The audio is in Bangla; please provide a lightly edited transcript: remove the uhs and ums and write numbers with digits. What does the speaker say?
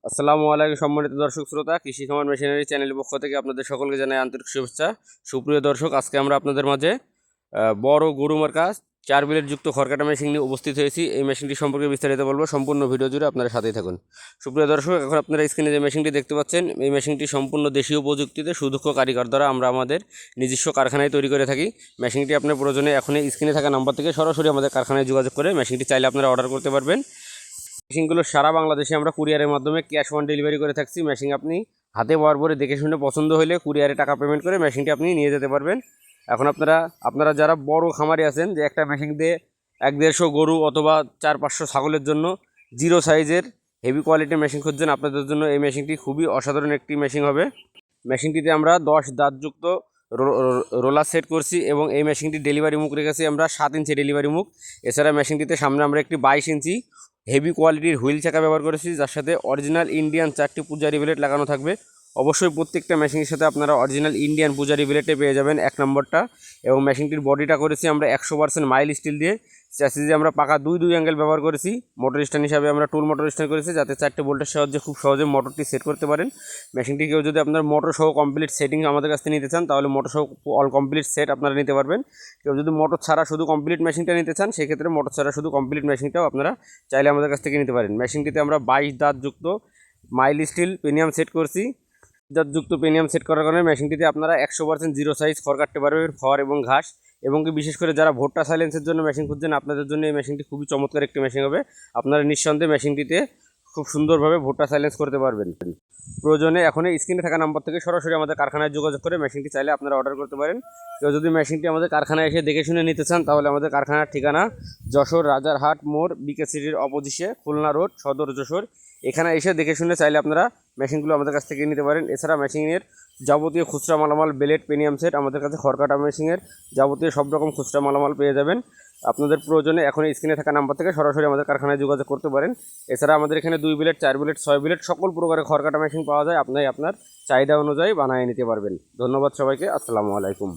আসসালামু আলাইকুম সম্মানিত দর্শক শ্রোতা, কৃষি খামার মেশিনারি চ্যানেলের পক্ষ থেকে আপনাদের সকলকে জানাই আন্তরিক শুভেচ্ছা। সুপ্রিয় দর্শক, আজকে আমরা আপনাদের মাঝে বড় গরু মার্কা 4 ব্লেড যুক্ত খড়কাটা মেশিন নিয়ে উপস্থিত হয়েছি। এই মেশিনটি সম্পর্কে বিস্তারিত বলবো, সম্পূর্ণ ভিডিও জুড়ে আপনারা সাথেই থাকুন। সুপ্রিয় দর্শক, এখন আপনারা স্ক্রিনে যে মেশিনটি দেখতে পাচ্ছেন, এই মেশিনটি সম্পূর্ণ দেশীয় প্রযুক্তিতে সুদক্ষ কারিগর দ্বারা আমরা আমাদের নিজস্ব কারখানায় তৈরি করে থাকি। মেশিনটি আপনার প্রয়োজনে এখনই স্ক্রিনে থাকা নাম্বার থেকে সরাসরি আমাদের কারখানায় যোগাযোগ করে মেশিনটি চাইলে আপনারা অর্ডার করতে পারবেন। মেশিনগুলো সারা বাংলাদেশে আমরা কুরিয়ারের মাধ্যমে ক্যাশ অন ডেলিভারি করে থাকছি। মেশিন আপনি হাতে পাওয়ার পরে দেখে শুনে পছন্দ হলে কুরিয়ারে টাকা পেমেন্ট করে মেশিনটি আপনি নিয়ে যেতে পারবেন। এখন আপনারা যারা বড় খামারি আছেন, যে একটা মেশিন দিয়ে 1-150 গরু অথবা 400-500 ছাগলের জন্য জিরো সাইজের হেভি কোয়ালিটির মেশিন খুঁজছেন, আপনাদের জন্য এই মেশিনটি খুবই অসাধারণ একটি মেশিন হবে। মেশিনটিতে আমরা 10 দাঁতযুক্ত রোলার সেট করছি এবং এই মেশিনটির ডেলিভারি মুখ রেখেছি আমরা 7 ইঞ্চি ডেলিভারি মুখ। এছাড়া মেশিনটিতে সামনে আমরা একটি 22 ইঞ্চি হেভি কোয়ালিটির হুইল চাকা ব্যবহার করেছি, যার সাথে অরিজিনাল ইন্ডিয়ান 4টি পূজারি ব্লেড লাগানো থাকবে। অবশ্যই প্রত্যেকটা মেশিনের সাথে আপনারা অরিজিনাল ইন্ডিয়ান পূজারি ব্লেডে পেয়ে যাবেন 1 নম্বরটা। এবং মেশিনটির বডিটা করেছি আমরা 100% মাইল স্টিল দিয়ে। চ্যাসিসে আমরা পাকা 2 অ্যাঙ্গেল ব্যবহার করেছি। মোটর স্ট্যান্ড হিসাবে আমরা টুল মোটর স্ট্যান্ড করেছি, যাতে 4টে বোল্টের সাহায্যে খুব সহজে মোটরটি সেট করতে পারেন। মেশিনটি কেউ যদি আপনার মোটর সহ কমপ্লিট সেটিং আমাদের কাছ থেকে নিতে চান, তাহলে মোটর সহ অল কমপ্লিট সেট আপনারা নিতে পারবেন। কেউ যদি মোটর ছাড়া শুধু কমপ্লিট মেশিনটা নিতে চান, সেক্ষেত্রে মোটর ছাড়া শুধু কমপ্লিট মেশিনটাও আপনারা চাইলে আমাদের কাছ থেকে নিতে পারেন। মেশিনটিতে আমরা 22 দাঁতযুক্ত মাইল স্টিল পেনিয়াম সেট করছি। দাঁতযুক্ত পেনিয়াম সেট করার কারণে মেশিনটিতে আপনারা 100% জিরো সাইজ খড় কাটতে পারবেন, খড় এবং ঘাস। এবং কি বিশেষ করে যারা ভুট্টা সাইলেন্সের জন্য মেশিন খুঁজছেন, আপনাদের জন্য এই মেশিনটি খুবই চমৎকার একটি মেশিন হবে। আপনারা নিঃসন্দেহে মেশিনটিতে খুব সুন্দরভাবে ভুট্টা সাইলেন্স করতে পারবেন। প্রয়োজনে এখনই স্ক্রিনে থাকা নাম্বার থেকে সরাসরি আমাদের কারখানায় যোগাযোগ করে মেশিনটি চাইলে আপনারা অর্ডার করতে পারেন। কেউ যদি মেশিনটি আমাদের কারখানায় এসে দেখে শুনে নিতে চান, তাহলে আমাদের কারখানার ঠিকানা যশোর রাজারহাট মোড়, বিকে সিটির অপোজিশে, খুলনা রোড, সদর যশোর। এখানে এসে দেখে শুনে চাইলে আপনারা মেশিনগুলো আমাদের কাছ থেকে নিতে পারেন। এছাড়া মেশিনের যাবতীয় খুচরা মালামাল, বেলেট, পেনিয়াম সেট, আমাদের কাছে খড়কাটা মেশিনের যাবতীয় সব রকম খুচরা মালামাল পেয়ে যাবেন। আপনাদের প্রয়োজনে এখন স্ক্রিনে থাকা নাম্বার থেকে সরাসরি আমাদের কারখানায় যোগাযোগ করতে পারেন। এছাড়া আমাদের এখানে 2 ব্লেড, 4 ব্লেড, 6 ব্লেড সকল প্রকারের খড়কাটা মেশিন পাওয়া যায়। আপনি আপনার চাহিদা অনুযায়ী বানিয়ে নিতে পারবেন। ধন্যবাদ সবাইকে। আসসালামু আলাইকুম।